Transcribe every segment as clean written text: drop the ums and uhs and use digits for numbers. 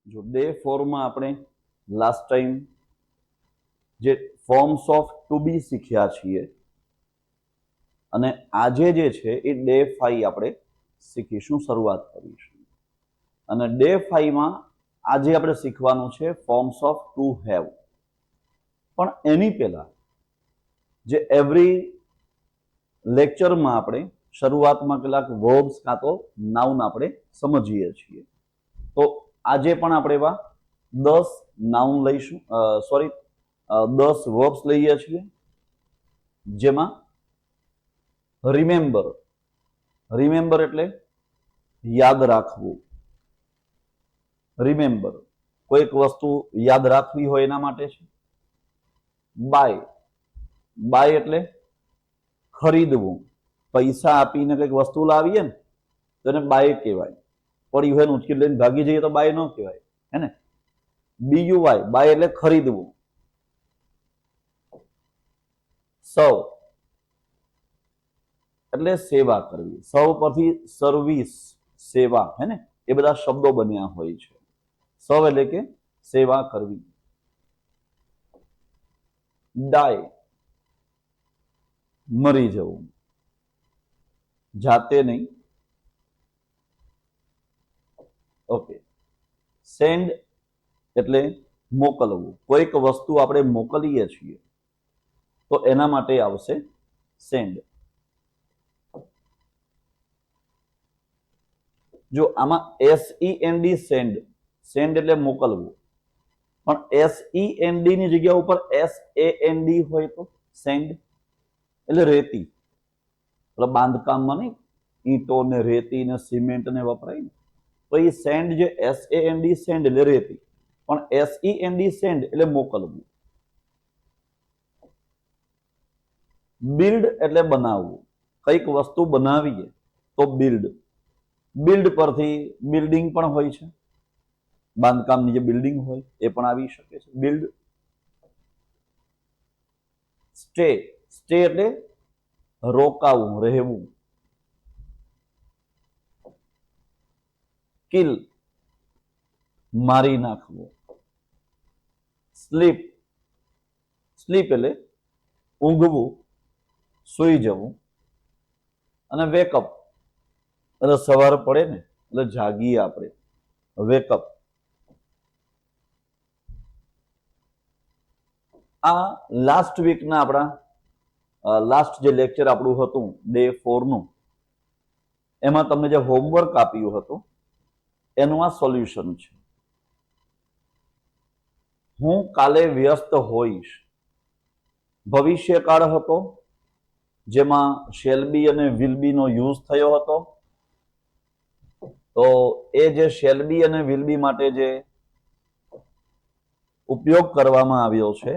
જો ડે 4 માં આપણે લાસ્ટ ટાઈમ જે ફોર્મ્સ ઓફ ટુ બી શીખ્યા છીએ અને આજે જે છે એ ડે 5 આપણે શીખીશું, શરૂઆત કરીશું. અને ડે 5 માં આજે આપણે શીખવાનું છે ફોર્મ્સ ઓફ ટુ હેવ. પણ એની પહેલા જે એવરી લેક્ચરમાં આપણે શરૂઆતમાં કેટલાક વર્બ્સ કાં તો નાઉન આપણે સમજીએ છીએ. તો આજે પણ આપણે એવા 10 નાઉન લઈશું, 10 વર્બ્સ લઈએ છીએ, જેમાં રિમેમ્બર એટલે યાદ રાખવું. રિમેમ્બર કોઈક વસ્તુ યાદ રાખવી હોય એના માટે છે. બાય એટલે ખરીદવું. પૈસા આપીને કંઈક વસ્તુ લાવીએ ને તો એને બાય કહેવાય. પડી હોય ને ઉચકી લઈને ભાગી જઈએ તો બાય ન કહેવાય, હે ને. બાય એટલે ખરીદવું. સર્વ એટલે સેવા કરવી. સર્વ પરથી સર્વિસ, સેવા, હે ને, એ બધા શબ્દો બન્યા હોય છે. સર્વ એટલે કે સેવા કરવી. ડાય મરી જવું, જાતે નહીં. ઓકે. સેન્ડ એટલે મોકલવું. કોઈક વસ્તુ આપણે મોકલીએ છીએ તો એના માટે આવશે સેન્ડ. જો આમાં SEND સેન્ડ એટલે મોકલવું, પણ SEND ની જગ્યા ઉપર SAND હોય તો સેન્ડ એટલે રેતી. એટલે બાંધકામમાં નહીં, ઈંટો ને રેતી ને સિમેન્ટ ને વપરાય ને, તો એ સેન્ડ જે SAND સેન્ડ એટલે રેતી, પણ SEND સેન્ડ એટલે મોકલવું. બિલ્ડ એટલે બનાવવું. કઈક વસ્તુ બનાવીએ તો બિલ્ડ પરથી બિલ્ડિંગ પણ હોય છે. બાંધકામની જે બિલ્ડિંગ હોય એ પણ આવી શકે છે. બિલ્ડ. સ્ટે એટલે રોકાવું, રહેવું. કિલ મારી નાખવું. સ્લીપ એટલે ઊંઘવું, સૂઈ જવું. અને વેકઅપ એટલે સવાર પડે ને એટલે જાગીએ આપણે, વેકઅપ. આ લાસ્ટ વીકના આપણા લાસ્ટ જે લેક્ચર આપણું હતું ડે 4 નું, એમાં તમને જે હોમવર્ક આપ્યું હતું એનું આ સોલ્યુશન છે. હું કાલે વ્યસ્ત હોઈશ. ભવિષ્યકાળ હતો જેમાં શેલ બી અને વિલ બી નો યુઝ થયો હતો. તો એ જે શેલ બી અને વિલ બી માટે જે ઉપયોગ કરવામાં આવ્યો છે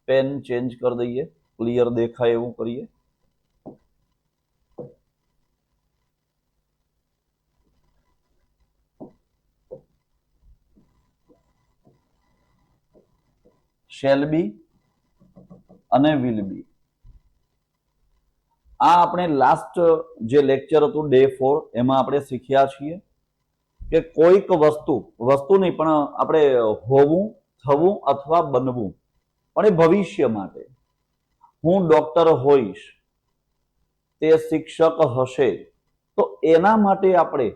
પેન ચેન્જ કરી દઈએ, ક્લિયર દેખાય એવું કરીએ. શેલ બી અને વિલ બી. આ આપણે લાસ્ટ જે લેક્ચર હતું ડે 4 એમાં આપણે શીખ્યા છીએ કે કોઈક વસ્તુ નહીં પણ આપણે હોવું, થવું અથવા બનવું, પણ એ ભવિષ્ય માટે. હું ડોક્ટર હોઈશ, તે શિક્ષક હશે, તો એના માટે આપણે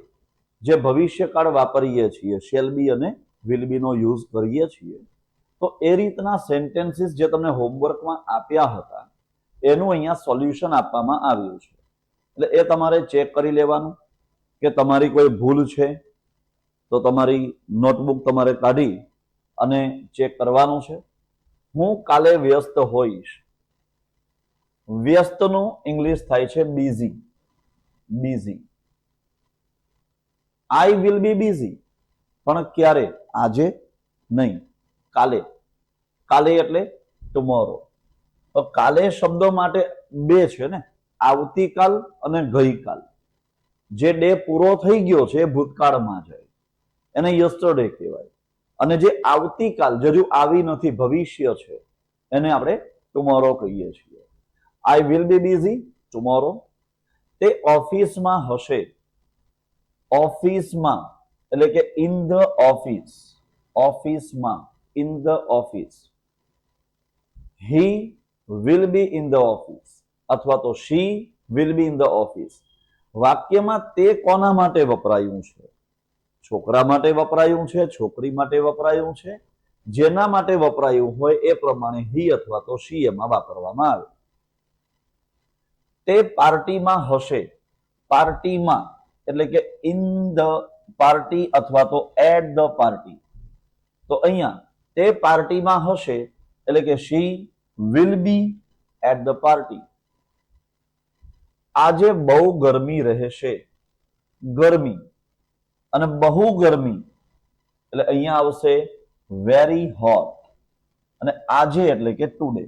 જે ભવિષ્યકાળ વાપરીએ છીએ, શેલ બી અને વિલ બી નો યુઝ કરીએ છીએ. તો એ રીતના સેન્ટેન્સીસ જે તમને હોમવર્કમાં આપ્યા હતા એનું અહીંયા સોલ્યુશન આપવામાં આવ્યું છે. એટલે એ તમારે ચેક કરી લેવાનું કે તમારી કોઈ ભૂલ છે તો તમારી નોટબુક તમારે કાઢી અને ચેક કરવાનું છે. હું કાલે વ્યસ્ત હોઈશ. વ્યસ્તનું ઇંગ્લિશ થાય છે busy. I will B busy, પણ ક્યારે? આજે નહીં, કાલે એટલે ટુમોરો. તો કાલે શબ્દો માટે બે છે ને, આવતીકાલ અને ગઈકાલ. જે ડે પૂરો થઈ ગયો છે એ ભૂતકાળમાં જાય, એને યસ્ટરડે કહેવાય. અને જે આવતીકાલ હજુ આવી નથી, ભવિષ્ય છે, એને આપણે ટુમોરો કહીએ છીએ. I will be busy tomorrow. તે ઓફિસમાં હશે. ઓફિસમાં એટલે કે ઇન ધ ઓફિસ. ઓફિસમાં, in the office. He will be in the office અથવા તો she will be in the office. વાક્યમાં તે કોના માટે વપરાયું છે? છોકરા માટે વપરાયું છે, છોકરી માટે વપરાયું છે. જેના માટે વપરાયું હોય એ પ્રમાણે હી અથવા તો શી એમાં વાપરવામાં આવે. તે પાર્ટીમાં હશે. પાર્ટીમાં એટલે કે ઇન ધ પાર્ટી અથવા તો એટ ધ પાર્ટી. તો અહીંયા તે પાર્ટીમાં હશે એટલે કે she will be at the party. આજે બહુ ગરમી રહેશે. ગરમી અને બહુ ગરમી એટલે અહીંયા આવશે વેરી હોટ. અને આજે એટલે કે ટુડે.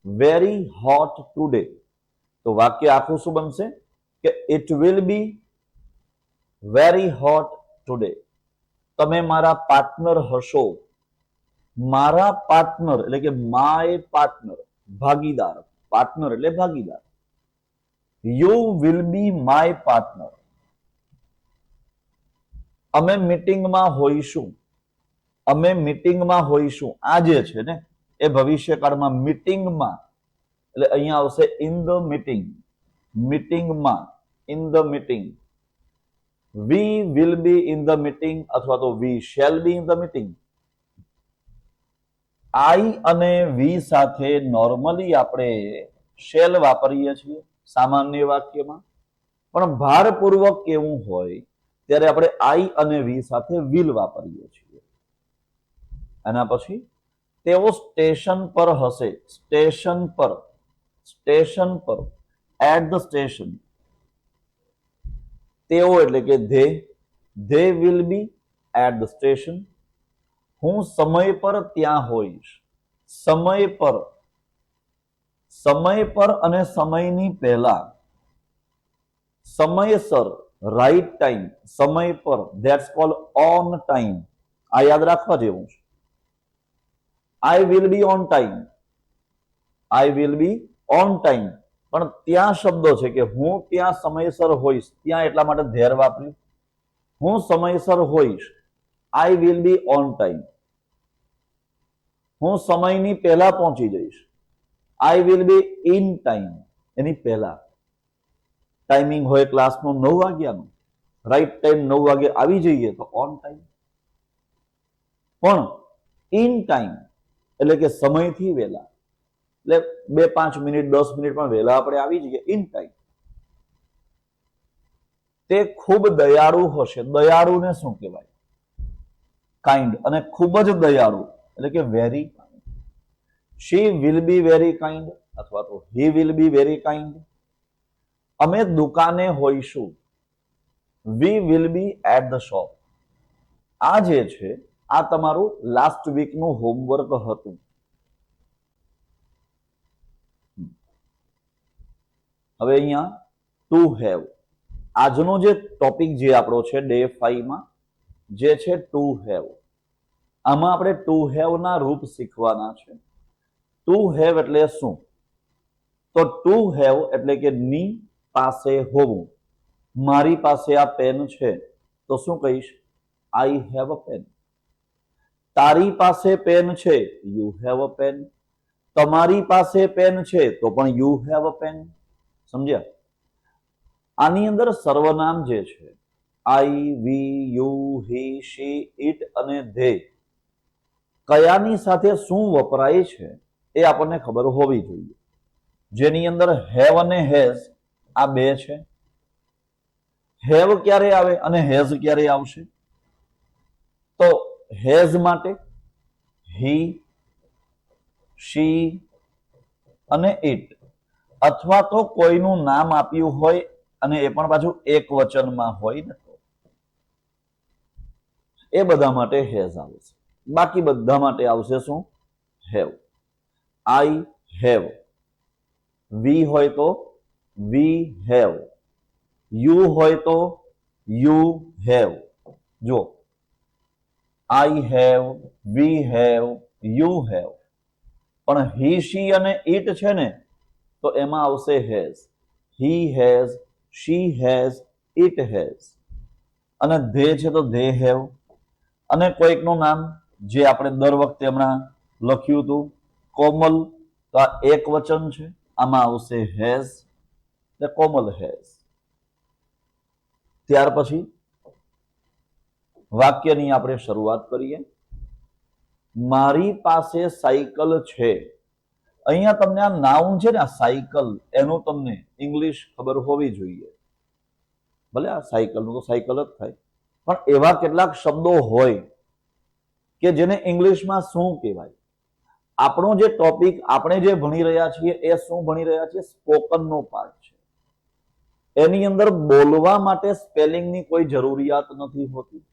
Very hot today. તો વાક્ય આખું શું બનશે કે it will be very hot today. તમે મારા પાર્ટનર હશો. મારા પાર્ટનર એટલે કે માય પાર્ટનર, ભાગીદાર. પાર્ટનર એટલે ભાગીદાર. You will be my partner. અમે મીટિંગમાં હોઈશું. અમે મીટિંગમાં હોઈશું. આ જે છે ને એ ભવિષ્યકાળમાં મીટિંગમાં એટલે અહીંયા આવશે ઇન ધ મીટિંગ. મીટિંગમાં, in the meeting. We will be in the meeting અથવા તો we shall be in the meeting. I અને વી સાથે નોર્મલી આપણે શેલ વાપરીએ છીએ સામાન્ય વાક્યમાં, પણ ભારપૂર્વક કેવું હોય ત્યારે આપણે આઈ અને વી સાથે વિલ વાપરીએ છીએ. એના પછી તેઓ સ્ટેશન પર હશે. સ્ટેશન પર, સ્ટેશન પર, એટ ધ સ્ટેશન. તેઓ એટલે કે they will be at the station. હું સમય પર ત્યાં હોઈશ. સમય પર, સમય પર અને સમયની પહેલા. સમયસર, રાઈટ ટાઈમ. સમય પર, ધેટ્સ કોલ્ડ ઓન ટાઈમ. આ યાદ રાખવા જેવું છે. આઈ will be on time. I will be on time. પણ ત્યાં શબ્દો છે કે હું ત્યાં સમયસર હોઈશ. ત્યાં એટલા માટે ધેર વાપર્યું. હું સમયસર હોઈશ. I will be on time. હું સમયની પહેલા પહોંચી જઈશ. I will be in time. એની પહેલા. ટાઈમિંગ હોય ક્લાસનો 9 વાગ્યાનો, રાઈટ ટાઈમ 9 વાગે આવી જઈએ તો ઓન ટાઈમ. પણ ઇન ટાઈમ એટલે કે સમયથી વહેલા. એટલે 2-5 મિનિટ 10 મિનિટ પણ વહેલા આપણે આવી જઈએ ઇન ટાઈમ. તે ખૂબ દયાળુ હશે. દયાળુને શું કહેવાય? કાઇન્ડ. અને ખૂબ જ દયાળુ એટલે કે very kind. She will be very kind અથવા તો he will be very kind. અમે દુકાને હોઈશું. We will be at the shop. આ જે છે આ તમારું લાસ્ટ વીકનું હોમવર્ક હતું. હવે અહીંયા ટુ હેવ. આજનો જે ટોપિક જે આપણો છે ડે 5 માં જે છે ટુ હેવ. આમાં આપણે ટુ હેવ ના રૂપ શીખવાના છે. ટુ હેવ એટલે શું? તો ટુ હેવ એટલે કે ની પાસે હોવું. મારી પાસે આ પેન છે તો શું કહીશ? I have a pen. તારી પાસે પેન છે, યુ હેવ અ પેન. તમારી પાસે પેન છે તો પણ યુ હેવ અ પેન. સમજ્યા? આની અંદર સર્વનામ જે છે આઈ, વી, યુ, હી, શી, ઇટ અને ધે કયાની સાથે શું વપરાય છે એ આપણને ખબર હોવી જોઈએ. જેની અંદર હેવ અને હેઝ આ બે છે. હેવ ક્યારે આવે અને હેઝ ક્યારે આવશે? તો હેઝ માટે હી, શી અને ઇટ, અથવા તો કોઈનું નામ આપ્યું હોય અને એ પણ પાછું એક વચનમાં હોય ને તો એ બધા માટે હેઝ આવશે. બાકી બધા માટે આવશે શું? હેવ. I have. વી હોય તો વી હેવ. યુ હોય તો યુ હેવ. જો I have, we have, you have. પણ હી, શી અને ઇટ છે ને તો એમાં આવશે has. He has, she has, it has. અને ધે છે તો ધે હેવ. અને કોઈકનું નામ જે આપણે દર વખતે હમણાં લખ્યું હતું કોમલ, તો આ એક વચન છે, આમાં આવશે હેઝ, એટલે કોમલ હેઝ. ત્યાર પછી વાક્યની આપણે શરૂઆત કરીએ. મારી પાસે સાયકલ છે. અહીંયા તમને આ નાઉન છે ને, આ સાયકલ, એનું તમને ઇંગ્લિશ ખબર હોવી જોઈએ. ભલે આ સાયકલનું તો સાયકલ જ થાય, પણ એવા કેટલાક શબ્દો હોય કે જેને ઇંગ્લિશમાં શું કહેવાય. આપણો જે ટોપિક આપણે જે ભણી રહ્યા છીએ એ શું ભણી રહ્યા છીએ? સ્પોકનનો પાર્ટ છે. એની અંદર બોલવા માટે સ્પેલિંગની કોઈ જરૂરિયાત નથી હોતી,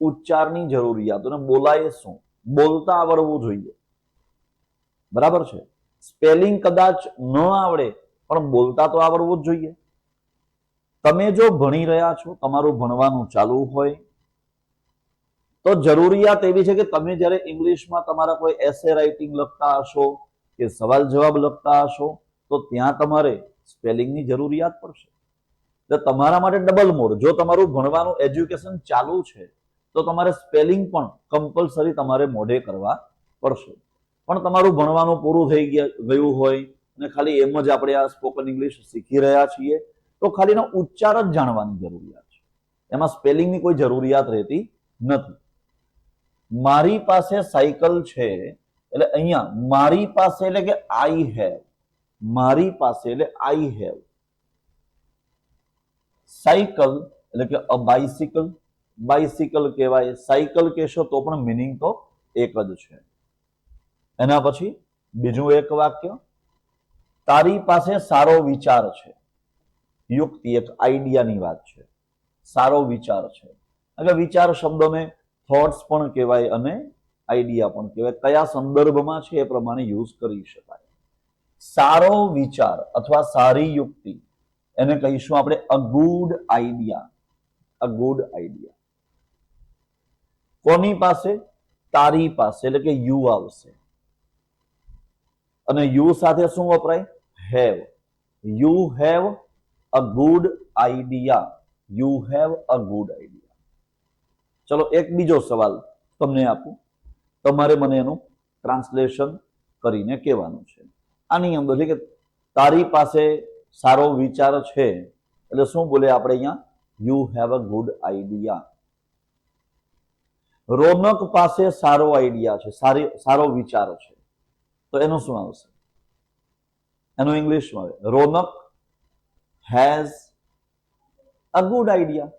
ઉચ્ચારની જરૂરિયાત. અને બોલાય શું? બોલતા આવડવું જોઈએ. બરાબર છે? સ્પેલિંગ કદાચ ન આવડે પણ બોલતા તો આવડવું જ જોઈએ. તમે જો ભણી રહ્યા છો, તમારું ભણવાનું ચાલુ હોય, તો જરૂરિયાત એવી છે કે તમે જ્યારે ઇંગ્લિશમાં તમારા કોઈ એસે રાઇટિંગ લખતા હશો કે સવાલ જવાબ લખતા હશો, તો ત્યાં તમારે સ્પેલિંગની જરૂરિયાત પડશે. એટલે તમારા માટે ડબલ મોડ. જો તમારું ભણવાનું એજ્યુકેશન ચાલુ છે તો તમારે સ્પેલિંગ પણ કમ્પલસરી તમારે મોઢે કરવા પડશે. પણ તમારું ભણવાનું પૂરું થઈ ગયું હોય અને ખાલી એમ જ આપણે આ સ્પોકન ઇંગ્લિશ શીખી રહ્યા છીએ, તો ખાલી એનો ઉચ્ચાર જ જાણવાની જરૂરિયાત છે. એમાં સ્પેલિંગની કોઈ જરૂરિયાત રહેતી નથી. મારી પાસે સાયકલ છે એટલે અહીંયા મારી પાસે એટલે કે આઈ હેવ. મારી પાસે એટલે આઈ હેવ. સાયકલ એટલે કે અ બાઇસિકલ. બાઇસિકલ કહેવાય, સાયકલ કહેશો તો પણ મિનિંગ તો એક જ છે. એના પછી બીજું એક વાક્ય, તારી પાસે સારો વિચાર છે. યુક્તિ, એક આઈડિયાની વાત છે. સારો વિચાર છે એટલે વિચાર શબ્દને થોટ્સ પણ કહેવાય અને આઈડિયા પણ કહેવાય. કયા સંદર્ભમાં છે એ પ્રમાણે યુઝ કરી શકાય. સારો વિચાર અથવા સારી યુક્તિ, એને કહીશું આપણે અ ગુડ આઈડિયા. અ ગુડ આઈડિયા. કોની પાસે? તારી પાસે, એટલે કે યુ આવશે. અને યુ સાથે શું વપરાય? Have. You have a good idea. You have a good idea. ચલો એક બીજો સવાલ તમને આપું, તમારે મને એનું ટ્રાન્સલેશન કરીને કહેવાનું છે. આની અંદર છે કે તારી પાસે સારો વિચાર છે એટલે શું બોલે આપણે અહીંયા? You have a good idea. Raunak પાસે સારો આઈડિયા છે, સારો વિચાર છે, તો એનું શું આવશે? એનું ઇંગ્લિશમાં આવે Raunak has a good idea.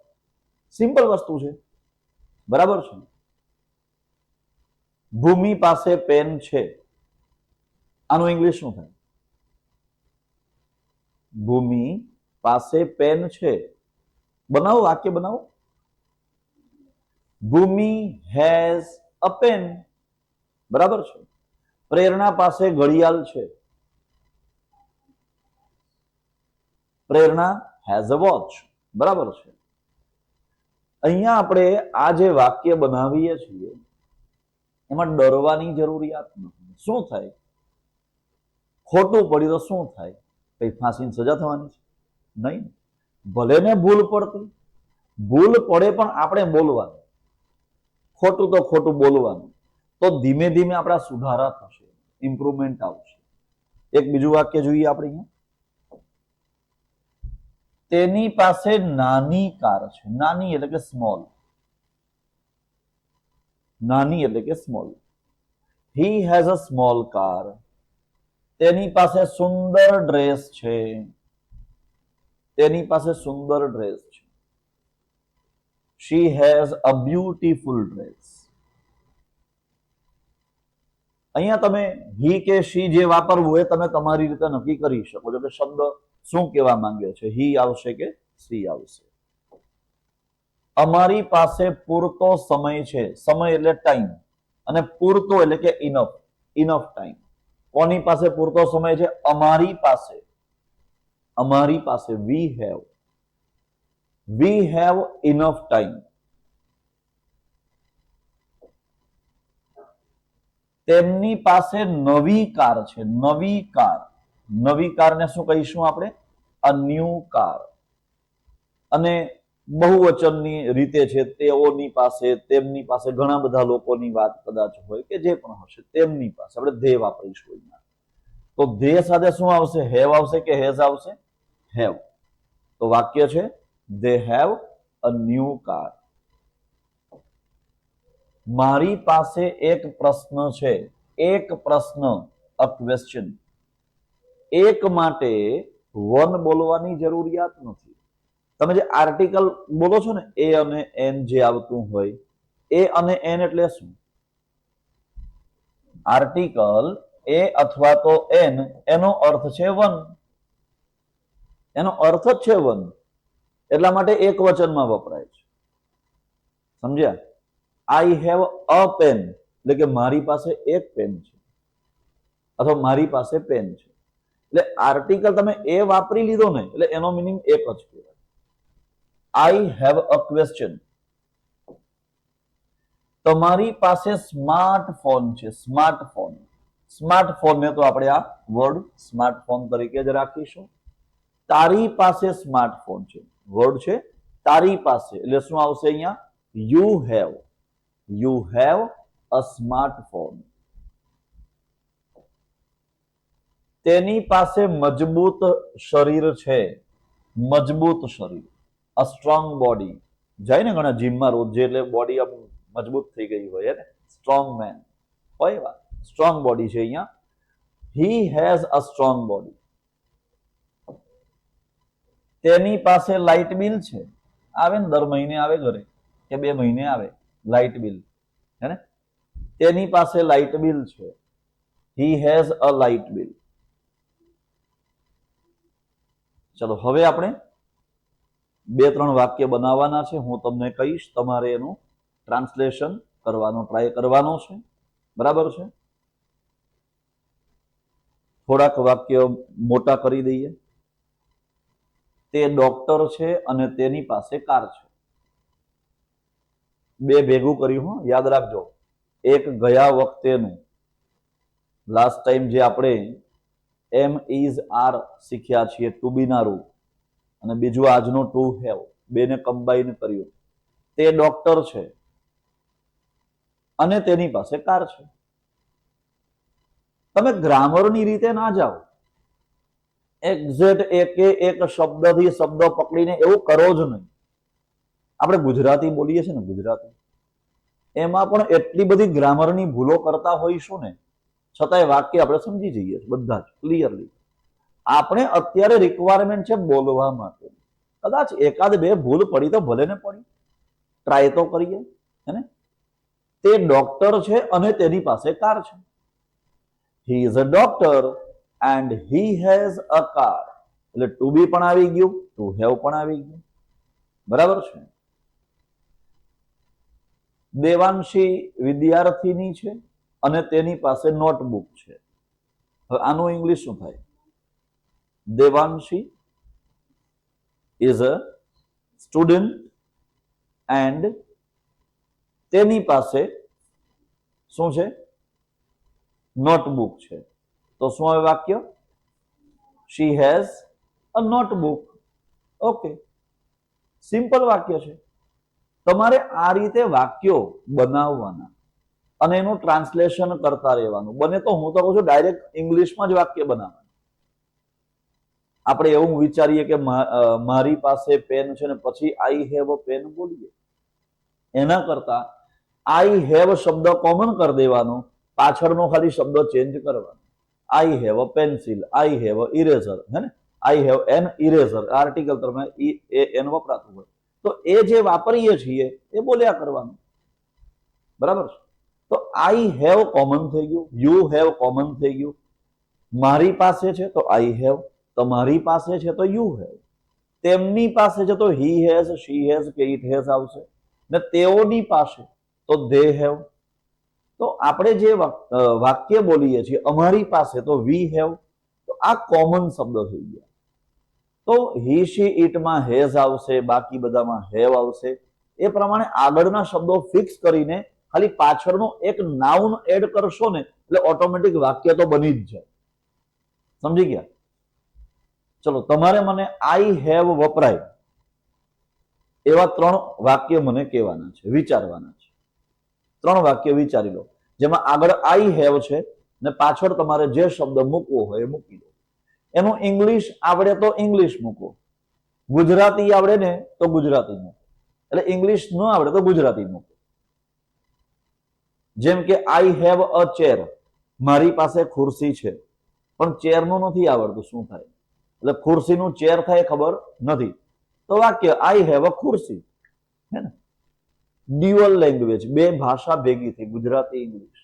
Simple વસ્તુ છે, બરાબર છે? ભૂમિ પાસે પેન છે, આનું ઇંગ્લિશ શું થાય? ભૂમિ પાસે પેન છે. બનાવો, વાક્ય બનાવો. ભૂમિ હેઝ અ પેન. બરાબર છે? પ્રેરણા પાસે ઘડિયાળ છે. પ્રેરણા હેઝ અ વોચ. બરાબર છે? અહીંયા આપણે આ જે વાક્ય બનાવીએ છીએ એમાં ડરવાની જરૂરિયાત નથી. શું થાય? ખોટું પડ્યું તો શું થાય? કઈ ફાંસીની સજા થવાની છે? નહીં. ભલે ને ભૂલ પડતી, ભૂલ પડે પણ આપણે બોલવાનું. ખોટું તો ખોટું બોલવાનું. તો ધીમે ધીમે આપણા સુધારા થશે, ઇમ્પ્રુવમેન્ટ આવશે. એક બીજું વાક્ય જોઈએ આપણે અહીંયા. તેની પાસે નાની કાર છે. નાની એટલે કે સ્મોલ. નાની એટલે કે small. He has a small car. તેની પાસે સુંદર ડ્રેસ છે. તેની પાસે સુંદર ડ્રેસ છે. She has a beautiful dress. અહીંયા તમે હી કે શી જે વાપરવું એ તમે તમારી રીતે નક્કી કરી શકો છો કે શબ્દ શું કહેવા માંગે છે. હી આવશે કે સી આવશે. અમારી પાસે પૂરતો સમય છે. સમય એટલે ટાઈમ, અને પૂરતો એટલે કે ઇનફ. Enough time. કોની પાસે પૂરતો સમય છે? અમારી પાસે. અમારી પાસે. We have. We have enough time. તેમની પાસે નવી કાર છે. નવી કાર. નવી કારને શું કહીશું આપણે? A new car. અને બહુવચનની રીતે છે તેઓની પાસે, તેમની પાસે, ઘણા બધા લોકોની વાત કદાચ હોય કે જે પણ હશે તેમની પાસે આપણે ધે વાપરીશું અહીંયા. તો ધે સાથે શું આવશે? હેવ આવશે કે હેઝ આવશે? હેવ. તો વાક્ય છે they have a new car. મારી પાસે એક પ્રશ્ન છે. એક પ્રશ્ન, a question. એક માટે વન બોલવાની જરૂરિયાત નથી. તમે જે આર્ટિકલ બોલો છો ને, એ અને એન જે આવતું હોય, એ અને એન એટલે શું? આર્ટિકલ એ અથવા તો એન, એનો અર્થ છે વન. એનો અર્થ જ છે વન. એટલા માટે એક વચનમાં વપરાય છે. સમજ્યા? આઈ હેવ અ પેન એટલે કે મારી પાસે એક પેન છે, અથવા મારી પાસે પેન છે. એટલે આર્ટિકલ તમે એ વાપરી લીધો ને એટલે એનો મિનિંગ એક જ કહેવાય. આઈ હેવ અ ક્વેશ્ચન. તમારી પાસે સ્માર્ટફોન છે. સ્માર્ટફોન. સ્માર્ટફોનને તો આપણે આ વર્ડ સ્માર્ટફોન તરીકે જ રાખીશું. તારી પાસે સ્માર્ટફોન છે. વર્ડ છે તારી પાસે, એટલે શું આવશે અહીંયા? You have. You have a smartphone. તેની પાસે મજબૂત શરીર છે. મજબૂત શરીર, અ સ્ટ્રોંગ બોડી. જાય ને ઘણા જીમમાં રોજ, એટલે બોડી આમ મજબૂત થઈ ગઈ હોય ને, સ્ટ્રોંગ મેન હોય. વાત સ્ટ્રોંગ બોડી છે અહીંયા. He has a strong body. તેની પાસે લાઇટ બિલ છે. આવે ને, દર મહિને આવે ઘરે કે 2 મહિને આવે લાઇટ બિલ, હે ને? તેની પાસે લાઇટ બિલ છે. He has a light bill. ચલો હવે આપણે 2-3 વાક્ય બનાવવાના છે. હું તમને કહીશ, તમારે એનું ટ્રાન્સલેશન કરવાનો ટ્રાય કરવાનો છે. બરાબર છે? થોડાક વાક્ય મોટા કરી દઈએ. તે ડોક્ટર છે અને તેની પાસે કાર છે. 2 ભેગું કર્યું, યાદ રાખજો. એક ગયા વખતેનું, લાસ્ટ ટાઈમ જે આપણે એમ ઇઝ આર શીખ્યા છીએ, ટુ બી ના રૂપ, અને બીજું આજનો ટુ હેવ, બેને કમ્બાઈન કર્યું. તે ડોક્ટર છે અને તેની પાસે કાર છે. તમે ગ્રામરની રીતે ના જાઓ, એક્ઝેક્ટ એક શબ્દથી શબ્દ પકડીને એવું કરો જ નહીં. આપણે ગુજરાતી બોલીએ છીએ ને, ગુજરાતી, એમાં પણ એટલી બધી ગ્રામરની ભૂલો કરતા હોઈશું ને, છતાંય વાક્ય આપણે સમજી જઈએ બધા જ ક્લિયરલી. આપણે અત્યારે રિક્વાયરમેન્ટ છે બોલવા માટે. કદાચ 1-2 ભૂલ પડી તો ભલે ને પડી, ટ્રાય તો કરીએ, હે ને? તે ડોક્ટર છે અને તેની પાસે કાર છે. He is a doctor and he has a car. એટલે ટુ બી પણ આવી ગયું, ટુ હેવ પણ આવી ગયું. બરાબર છે? દેવાંશી વિદ્યાર્થીની છે અને તેની પાસે નોટબુક છે. હવે આનું ઇંગ્લિશ શું થાય? Devanshi is a student and તેની પાસે શું છે? નોટબુક છે. તો શું આવે વાક્ય? She has a notebook. Okay, simple વાક્ય છે. તમારે આ રીતે વાક્યો બનાવવાના અને એનું ટ્રાન્સલેશન કરતા રહેવાનું. બને તો હું તો કહું છું ડાયરેક્ટ ઇંગ્લિશમાં જ વાક્ય બનાવવાનું. આપણે એવું વિચારીએ કે મારી પાસે પેન છે ને પછી આઈ હેવ અ પેન બોલીએ, એના કરતા આઈ હેવ શબ્દ કોમન કરી દેવાનો, પાછળનો ખાલી શબ્દ ચેન્જ કરવાનો. આઈ have a pencil, I have a eraser, હે ને? I have an eraser, article તમે એન વપરાતું હોય તો એ જે વાપરીએ છીએ એ બોલ્યા કરવાનું. બરાબર છે? તો આઈ હેવ કોમન થઈ ગયું, યુ હેવ કોમન થઈ ગયું. મારી પાસે છે તો આઈ હેવ, તમારી પાસે છે તો યુ હેવ, તેમની પાસે છે તો હી હેઝ, શી હેઝ કે ઇટ હેઝ આવશે, ને તેઓની પાસે તો ધે હેવ. તો આપણે જે વાક્ય બોલીએ છીએ અમારી પાસે તો વી હેવ, તો આ કોમન શબ્દ થઈ ગયા. તો હી શી ઇટમાં હેઝ આવશે, બાકી બધામાં હેવ આવશે. એ પ્રમાણે આગળના શબ્દો ફિક્સ કરીને ખાલી પાછળનો એક નાઉન એડ કરશો ને એટલે ઓટોમેટિક વાક્ય તો બની જ જાય. સમજી ગયા? ચલો તમારે મને આઈ હેવ વપરાય એવા 3 વાક્ય મને કહેવાના છે, વિચારવાના છે. 3 વાક્ય વિચારી લો જેમાં આગળ આઈ હેવ છે ને પાછળ તમારે જે શબ્દ મૂકવો હોય એ મૂકી દો. એનું ઇંગ્લિશ આવડે તો ઇંગ્લિશ મૂકો, ગુજરાતી આવડે ને તો ગુજરાતી મૂકો, એટલે ઇંગ્લિશ ન આવડે તો ગુજરાતી મૂકો. જેમ કે આઈ હેવ અ ચેર, મારી પાસે ખુરશી છે, પણ ચેરનું નથી આવડતું શું થાય, એટલે ખુરશીનું ચેર થાય ખબર નથી, તો વાક્ય આઈ હેવ અ ખુરશી. હે ને, ડ્યુઅલ લેંગ્વેજ, 2 ભાષા ભેગી થઈ, ગુજરાતી ઇંગ્લિશ.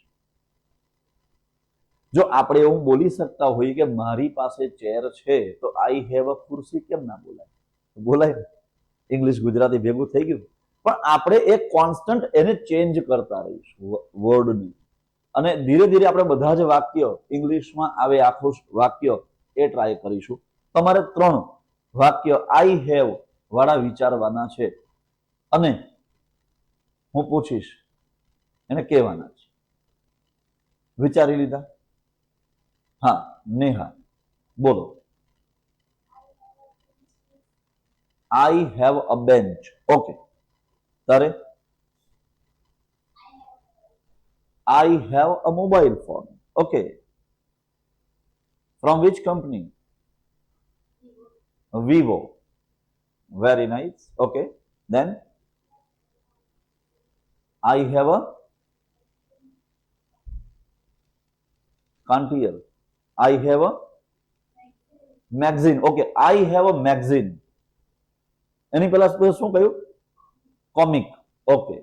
જો આપણે એવું બોલી શકતા હોઈએ કે મારી પાસે ચેર છે તો આઈ હેવ અ ખુરશી કેમ ના બોલાય? બોલાય, ઇંગ્લિશ ગુજરાતી ભેગું થઈ ગયું. પણ આપણે એક કોન્સ્ટન્ટ એને ચેન્જ કરતા રહીશું વર્ડની, અને ધીરે ધીરે આપણે બધા જ વાક્ય ઇંગ્લિશમાં આવે આખું વાક્ય એ ટ્રાય કરીશું. તમારે 3 વાક્ય આઈ હેવ વાળા વિચારવાના છે અને હું પૂછીશ એને કહેવાના છે. વિચારી લીધા? હા, નેહા બોલો. આઈ હેવ અ બેન્ચ. ઓકે, તારે? I have a mobile phone. Okay. From which company? Vivo. Very nice. Okay. Then I have a, can't hear. I have a magazine. Okay. I have a magazine. એની પહેલા શું કહ્યું? Comic. Okay.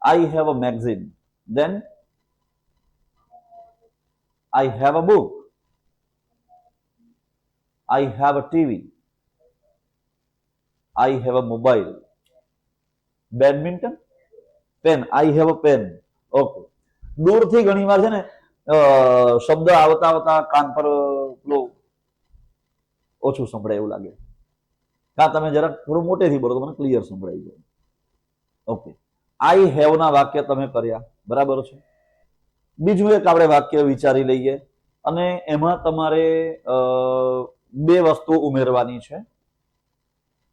I have a magazine. Then I have a book. I have a TV. I have a mobile. Badminton? Pen. I have a pen. Okay. દૂરથી ઘણીવાર છે ને શબ્દ આવતા આવતા કાન પર ઓછું સંભળાય એવું લાગે. કા તમે જરાક થોડું મોટેથી બોલો તો મને ક્લિયર સંભળાઈ જાય. ઓકે, આઈ હેવ ના વાક્ય તમે કર્યા, બરાબર છે. બીજું એક આપણે વાક્ય વિચારી લઈએ અને એમાં તમારે 2 વસ્તુ ઉમેરવાની છે.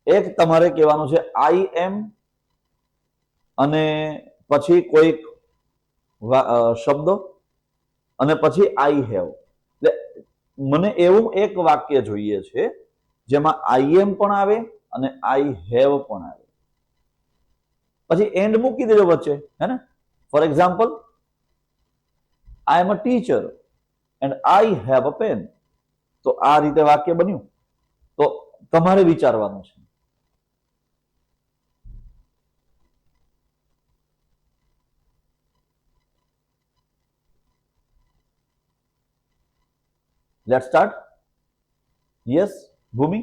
એક તમારે કહેવાનું છે આઈ એમ અને પછી કોઈક શબ્દ અને પછી આઈ હેવ. એટલે મને એવું એક વાક્ય જોઈએ છે જેમાં આઈ એમ પણ આવે અને આઈ હેવ પણ આવે, પછી એન્ડ મૂકી દેજો વચ્ચે, હે ને. For example, I am a teacher and I have a pen. તો આ રીતે વાક્ય બન્યું. તો તમારે વિચારવાનું છે. Let's start. Yes, Bhumi?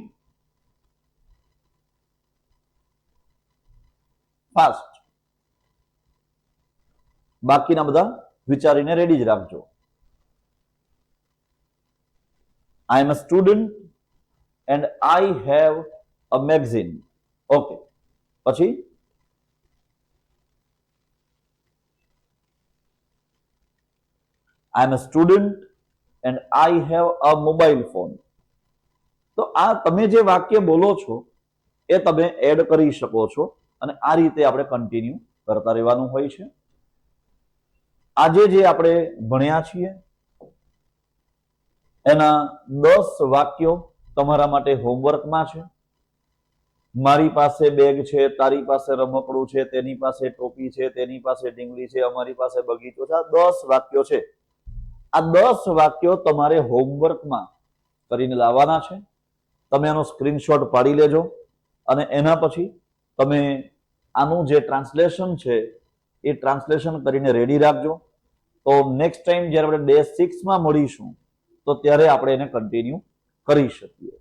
Fast. બાકીના બધા વિચારીને રેડી જ રાખજો. I am a student and I have a magazine. Okay. પછી I am a student and I have a mobile phone. તો આ તમે જે વાક્ય બોલો છો એ તમે એડ કરી શકો છો અને આ રીતે આપણે કન્ટિન્યુ કરતા રહેવાનું હોય છે. આજે જે આપણે ભણ્યા છીએ એના 10 વાક્યો તમારા માટે હોમવર્કમાં છે. મારી પાસે બેગ છે, તારી પાસે રમકડું છે, તેની પાસે ટોપી છે, તેની પાસે ઢીંગલી છે, અમારી પાસે બગીચો છે. આ 10 વાક્યો છે. આ 10 વાક્યો તમારે હોમવર્કમાં કરીને લાવવાના છે. તમે એનો સ્ક્રીનશોટ પાડી લેજો અને એના પછી તમે આનું જે ટ્રાન્સલેશન છે એ ટ્રાન્સલેશન કરીને રેડી રાખજો. તો નેક્સ્ટ ટાઈમ જ્યારે આપણે ડે 6 માં મળીશું તો ત્યારે આપણે એને કન્ટિન્યુ કરી શકીએ.